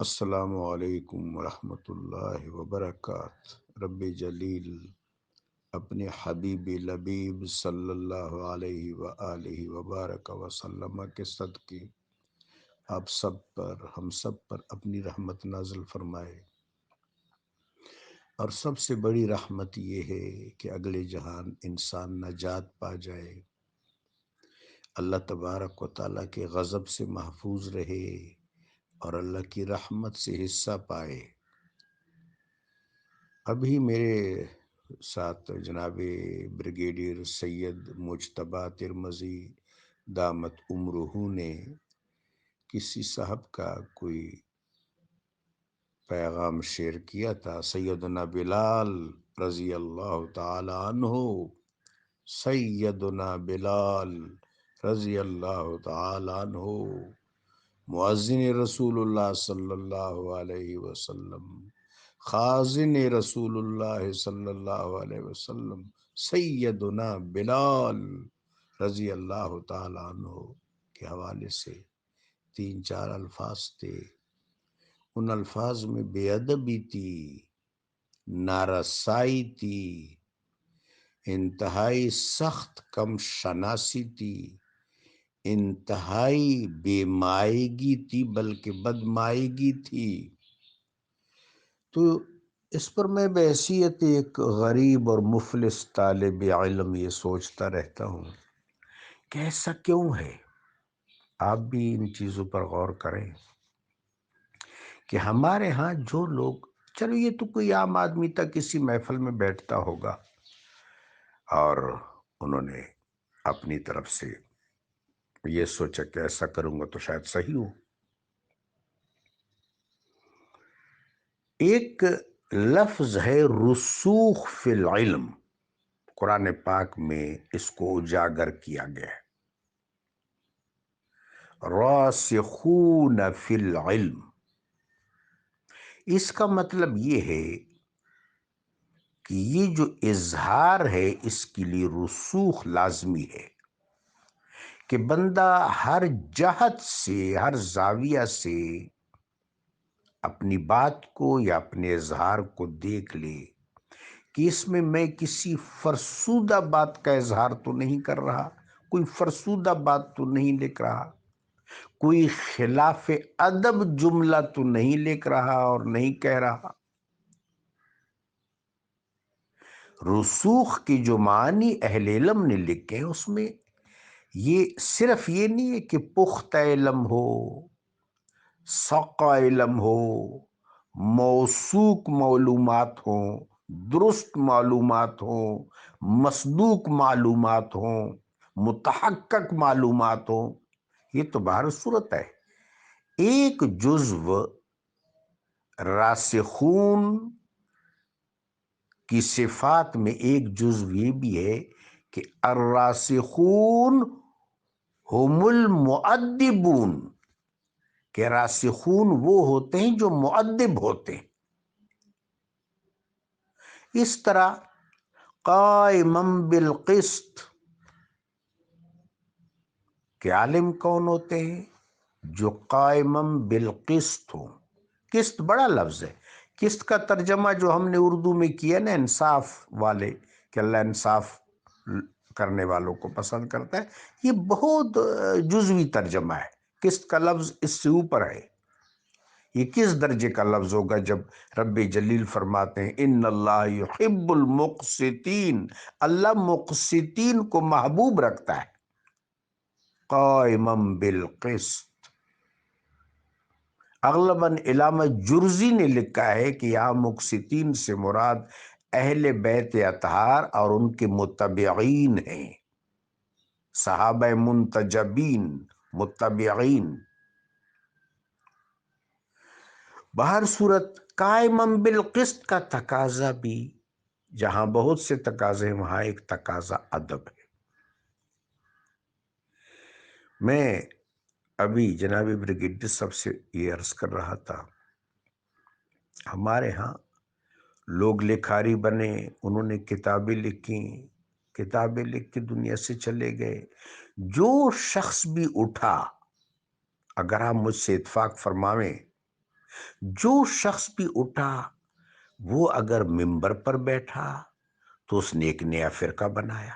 السلام علیکم ورحمۃ اللہ وبرکاتہ۔ رب جلیل اپنے حبیب لبیب صلی اللہ علیہ وآلہ وبارک وسلم کے صدقے آپ سب پر، ہم سب پر اپنی رحمت نازل فرمائے۔ اور سب سے بڑی رحمت یہ ہے کہ اگلے جہان انسان نجات پا جائے، اللہ تبارک و تعالیٰ کے غضب سے محفوظ رہے اور اللہ کی رحمت سے حصہ پائے۔ ابھی میرے ساتھ جناب بریگیڈیئر سید مجتبیٰ ترمذی دامت عمرہ نے کسی صاحب کا کوئی پیغام شیئر کیا تھا۔ سیدنا بلال رضی اللہ تعالی عنہ، سیدنا بلال رضی اللہ تعالی عنہ، مؤذن رسول اللہ صلی اللہ علیہ وسلم، خازن رسول اللہ صلی اللہ علیہ وسلم، سیدنا بلال رضی اللہ تعالی عنہ کے حوالے سے 3-4 الفاظ تھے۔ ان الفاظ میں بے ادبی تھی، نارسائی تھی، انتہائی سخت کم شناسی تھی، انتہائی بے مائگی تھی، بلکہ بدمائگی تھی۔ تو اس پر میں بحیثیت ایک غریب اور مفلس طالب علم یہ سوچتا رہتا ہوں کہ ایسا کیوں ہے؟ آپ بھی ان چیزوں پر غور کریں کہ ہمارے ہاں جو لوگ، چلو یہ تو کوئی عام آدمی تک کسی محفل میں بیٹھتا ہوگا اور انہوں نے اپنی طرف سے یہ سوچا کہ ایسا کروں گا تو شاید صحیح ہو۔ ایک لفظ ہے رسوخ فی العلم، قرآن پاک میں اس کو اجاگر کیا گیا ہے، راسخون فی العلم۔ اس کا مطلب یہ ہے کہ یہ جو اظہار ہے اس کے لیے رسوخ لازمی ہے کہ بندہ ہر جہت سے، ہر زاویہ سے اپنی بات کو یا اپنے اظہار کو دیکھ لے کہ اس میں کسی فرسودہ بات کا اظہار تو نہیں کر رہا، کوئی فرسودہ بات تو نہیں لکھ رہا، کوئی خلاف ادب جملہ تو نہیں لکھ رہا اور نہیں کہہ رہا۔ رسوخ کی جو معنی اہل علم نے لکھے ہیں اس میں یہ صرف یہ نہیں ہے کہ پختہ علم ہو، ثقہ علم ہو، موثوق معلومات ہوں، درست معلومات ہوں، مصدوق معلومات ہوں، متحقق معلومات ہوں، یہ تو بہر صورت ہے۔ ایک جزو راسخون کی صفات میں ایک جزو یہ بھی ہے کہ الراسخون هم المؤدبون، کہ راسخون وہ ہوتے ہیں جو مؤدب ہوتے ہیں۔ اس طرح قائما بالقسط، کہ عالم کون ہوتے ہیں؟ جو قائما بالقسط ہو۔ قسط بڑا لفظ ہے، قسط کا ترجمہ جو ہم نے اردو میں کیا نا، انصاف والے، کہ اللہ انصاف کرنے والوں کو پسند کرتا ہے، یہ بہت جزوی ترجمہ ہے۔ قسط کا لفظ اس سے اوپر ہے۔ یہ کس درجے کا لفظ ہوگا جب رب جلیل فرماتے ہیں ان اللہ یحب المقسطین، اللہ مقسطین کو محبوب رکھتا ہے۔ قائما بالقسط، اغلباً علامہ جرزی نے لکھا ہے کہ یہاں مقسطین سے مراد اہل بیت اطہار اور ان کے متبعین ہیں، صحابہ منتجبین، متبعین۔ بہر صورت قائما بالقسط کا تقاضا بھی، جہاں بہت سے تقاضے ہیں وہاں ایک تقاضا ادب ہے۔ میں ابھی جناب بریگیڈیئر صاحب سے یہ عرض کر رہا تھا، ہمارے ہاں لوگ لکھاری بنے، انہوں نے کتابیں لکھی، کتابیں لکھ کے دنیا سے چلے گئے۔ جو شخص بھی اٹھا، اگر آپ مجھ سے اتفاق فرماویں جو شخص بھی اٹھا وہ اگر ممبر پر بیٹھا تو اس نے ایک نیا فرقہ بنایا،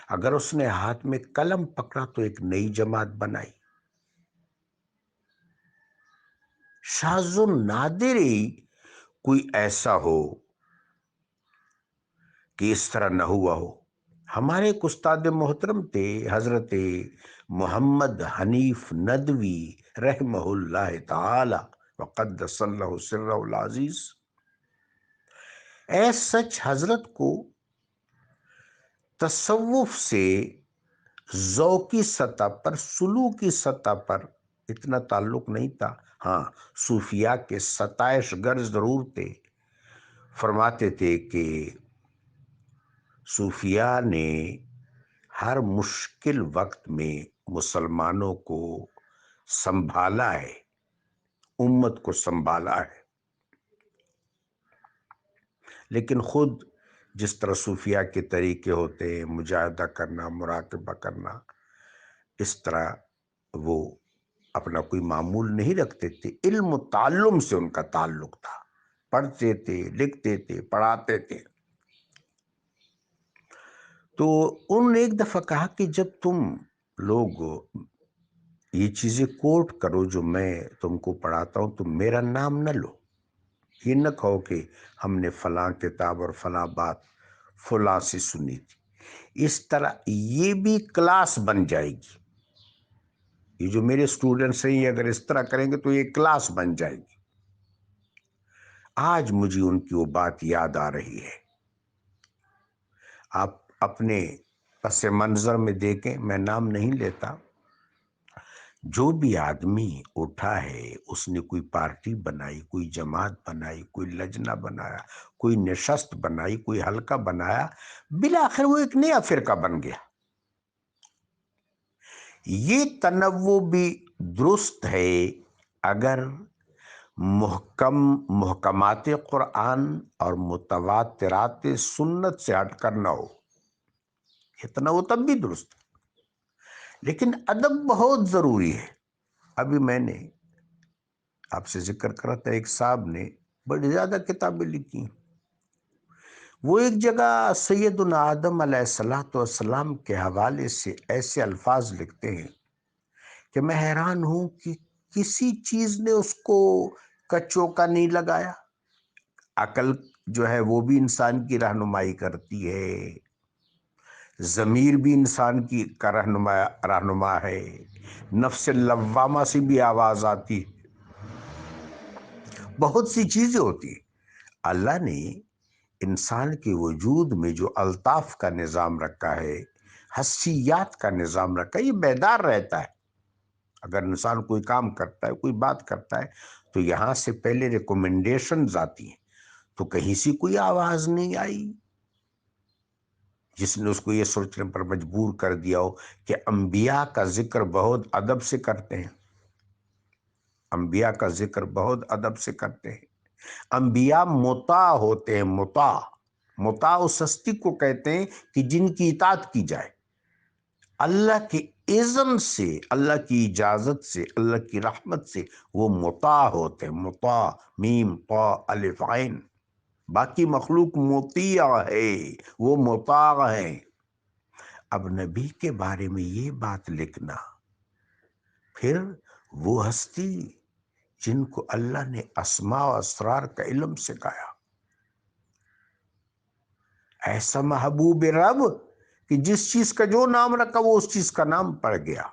اگر اس نے ہاتھ میں قلم پکڑا تو ایک نئی جماعت بنائی۔ شاذ و نادر ہی کوئی ایسا ہو کہ اس طرح نہ ہوا ہو۔ ہمارے ایک استاد محترم تھے حضرت محمد حنیف ندوی رحمہ اللہ تعالی وقدس اللہ سرہ العزیز۔ اے سچ حضرت کو تصوف سے ذوقی سطح پر، سلوکی سطح پر اتنا تعلق نہیں تھا، ہاں صوفیاء کے ستائش گر ضرور تھے۔ فرماتے تھے کہ صوفیاء نے ہر مشکل وقت میں مسلمانوں کو سنبھالا ہے، امت کو سنبھالا ہے، لیکن خود جس طرح صوفیاء کے طریقے ہوتے ہیں، مجاہدہ کرنا، مراقبہ کرنا، اس طرح وہ اپنا کوئی معمول نہیں رکھتے تھے، علم و تعلم سے ان کا تعلق تھا، پڑھتے تھے، لکھتے تھے، پڑھاتے تھے۔ تو انہوں نے ایک دفعہ کہا کہ جب تم لوگ یہ چیزیں کوٹ کرو جو میں تم کو پڑھاتا ہوں تو میرا نام نہ لو، یہ نہ کہو کہ ہم نے فلاں کتاب اور فلاں بات فلاں سے سنی تھی، اس طرح یہ بھی کلاس بن جائے گی، یہ جو میرے سٹوڈنٹس ہیں یہ اگر اس طرح کریں گے تو یہ کلاس بن جائے گی۔ آج مجھے ان کی وہ بات یاد آ رہی ہے۔ آپ اپنے پس منظر میں دیکھیں، میں نام نہیں لیتا، جو بھی آدمی اٹھا ہے اس نے کوئی پارٹی بنائی، کوئی جماعت بنائی، کوئی لجنہ بنایا، کوئی نشست بنائی، کوئی حلقہ بنایا، بالآخر وہ ایک نیا فرقہ بن گیا۔ یہ تنوع بھی درست ہے اگر محکمات قرآن اور متواترات سنت سے ہٹ کر نہ ہو، یہ تنوع تب بھی درست ہے، لیکن ادب بہت ضروری ہے۔ ابھی میں نے آپ سے ذکر کرا تھا، ایک صاحب نے بڑی زیادہ کتابیں لکھی ہیں، وہ ایک جگہ سیدنا آدم علیہ السلام کے حوالے سے ایسے الفاظ لکھتے ہیں کہ میں حیران ہوں کہ کسی چیز نے اس کو کچوکا نہیں لگایا۔ عقل جو ہے وہ بھی انسان کی رہنمائی کرتی ہے، ضمیر بھی انسان کی کا رہنما ہے، نفس لوامہ سے بھی آواز آتی ہے، بہت سی چیزیں ہوتی ہیں۔ اللہ نے انسان کے وجود میں جو الطاف کا نظام رکھا ہے، حسیات کا نظام رکھا ہے، یہ بیدار رہتا ہے۔ اگر انسان کوئی کام کرتا ہے، کوئی بات کرتا ہے تو یہاں سے پہلے ریکومنڈیشنز آتی ہیں، تو کہیں سے کوئی آواز نہیں آئی جس نے اس کو یہ سوچنے پر مجبور کر دیا ہو کہ انبیاء کا ذکر بہت ادب سے کرتے ہیں، انبیاء کا ذکر بہت ادب سے کرتے ہیں، انبیاء مطاع ہوتے ہیں، مطاع اس ہستی کو کہتے ہیں کہ جن کی اطاعت کی جائے، اللہ کے اذن سے، اللہ کی اجازت سے، اللہ کی رحمت سے وہ مطاع ہوتے ہیں، مطاع، میم طا الف عین۔ باقی مخلوق مطیع ہے، وہ مطاع ہے۔ اب نبی کے بارے میں یہ بات لکھنا، پھر وہ ہستی جن کو اللہ نے اسماء و اسرار کا علم سکھایا، ایسا محبوب رب کہ جس چیز کا جو نام رکھا وہ اس چیز کا نام پڑ گیا،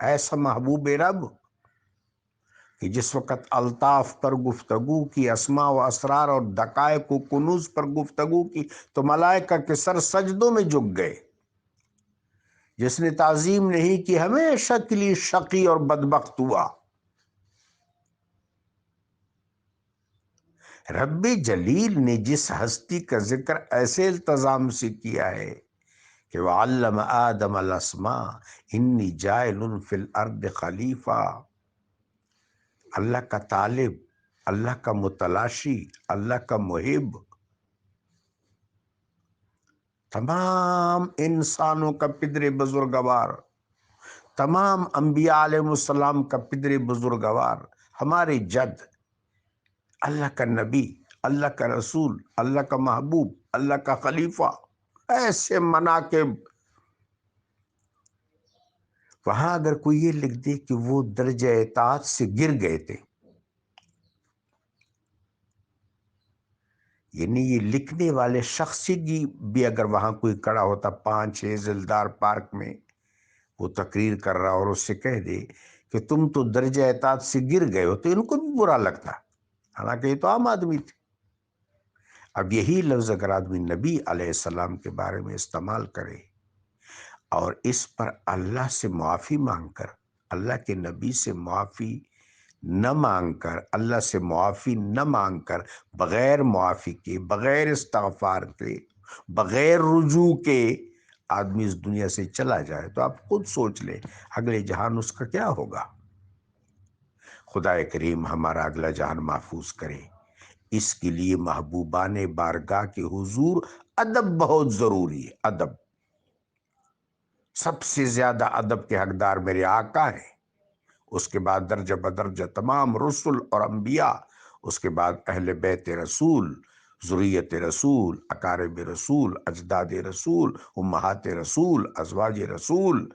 ایسا محبوب رب کہ جس وقت الطاف پر گفتگو کی، اسماء و اسرار اور دقائق و کنوز پر گفتگو کی تو ملائکہ کے سر سجدوں میں جھک گئے، جس نے تعظیم نہیں کی ہمیشہ کے لیے شقی اور بدبخت ہوا۔ رب جلیل نے جس ہستی کا ذکر ایسے التزام سے کیا ہے کہ وَعَلَّمَ آدَمَ الْأَسْمَاءَ إِنِّي جَاعِلٌ فِي الْأَرْضِ خلیفہ، اللہ کا طالب، اللہ کا متلاشی، اللہ کا محب، تمام انسانوں کا پدر بزرگوار، تمام انبیاء علیہ السلام کا پدر بزرگوار، ہمارے جد، اللہ کا نبی، اللہ کا رسول، اللہ کا محبوب، اللہ کا خلیفہ، ایسے مناقب. وہاں اگر کوئی یہ لکھ دے کہ وہ درجہ اطاعت سے گر گئے تھے، یعنی یہ لکھنے والے شخص کی بھی اگر وہاں کوئی کڑا ہوتا 5-6 ذیلدار پارک میں، وہ تقریر کر رہا اور اس سے کہہ دے کہ تم تو درجہ اطاعت سے گر گئے ہو، تو ان کو بھی برا لگتا، حالانکہ یہ تو عام آدمی تھے. اب یہی لفظ اگر آدمی نبی علیہ السلام کے بارے میں استعمال کرے اور اس پر اللہ سے معافی مانگ کر، اللہ کے نبی سے معافی نہ مانگ کر، اللہ سے معافی نہ مانگ کر، بغیر معافی کے، بغیر استغفار کے، بغیر رجوع کے آدمی اس دنیا سے چلا جائے، تو آپ خود سوچ لیں اگلے جہان اس کا کیا ہوگا. خدا کریم ہمارا اگلا جہان محفوظ کرے. اس کے لیے محبوبان بارگاہ کے حضور ادب بہت ضروری ہے. ادب، سب سے زیادہ ادب کے حقدار میرے آقا ہیں، اس کے بعد درجہ بدرجہ تمام رسل اور انبیاء، اس کے بعد اہل بیت رسول، ذریت رسول، اقارب رسول، اجداد رسول، امہات رسول، ازواج رسول،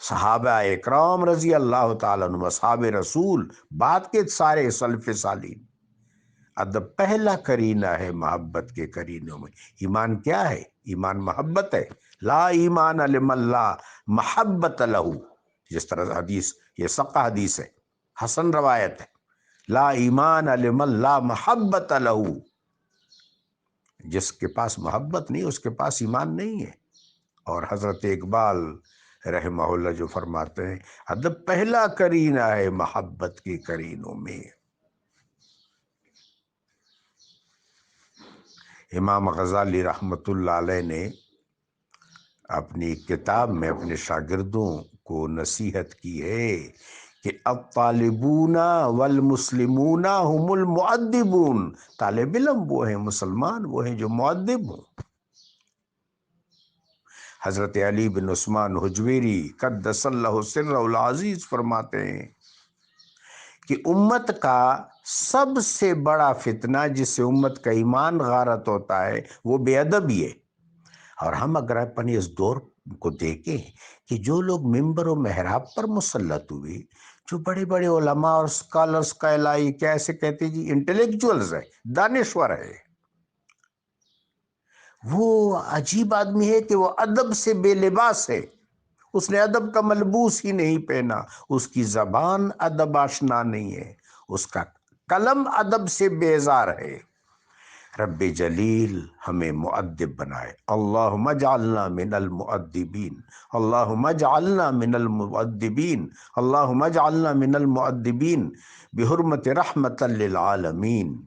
صحابہ اکرام رضی اللہ تعالیٰ عنہم، اصحاب رسول، بعد کے سارے سلف صالحین. ادب پہلا کرینہ ہے محبت کے کرینوں میں. ایمان کیا ہے؟ ایمان محبت ہے. لا ایمان لمن لا محبت لہو، جس طرح حدیث، یہ سقہ حدیث ہے، حسن روایت ہے. لا ایمان لمن لا محبت لہو، جس کے پاس محبت نہیں اس کے پاس ایمان نہیں ہے. اور حضرت اقبال رحمہ اللہ جو فرماتے ہیں ادب پہلا کرینہ ہے محبت کے کرینوں میں. امام غزالی رحمۃ اللہ علیہ نے اپنی کتاب میں اپنے شاگردوں کو نصیحت کی ہے کہ الطالبون والمسلمون هم المؤدبون، طالب علم وہ ہیں، مسلمان وہ ہیں جو مؤدب ہوں. حضرت علی بن عثمان حجویری قدس اللہ سرہ العزیز فرماتے ہیں کہ امت کا سب سے بڑا فتنہ جس سے امت کا ایمان غارت ہوتا ہے وہ بے ادبی ہے. اور ہم اگر اپنے اس دور کو دیکھیں کہ جو لوگ ممبر و محراب پر مسلط ہوئے، جو بڑے بڑے علماء اور سکالرز کا علائی کیسے کہتے جی انٹلیکچوئلز ہے، دانشور ہے، وہ عجیب آدمی ہے کہ وہ ادب سے بے لباس ہے. اس نے ادب کا ملبوس ہی نہیں پہنا، اس کی زبان ادب آشنا نہیں ہے، اس کا قلم ادب سے بیزار ہے. رب جلیل ہمیں مؤدب بنائے. اللہم اجعلنا من المؤدبین، اللہم اجعلنا من المؤدبین، اللہم اجعلنا من المؤدبین بحرمت رحمت للعالمین.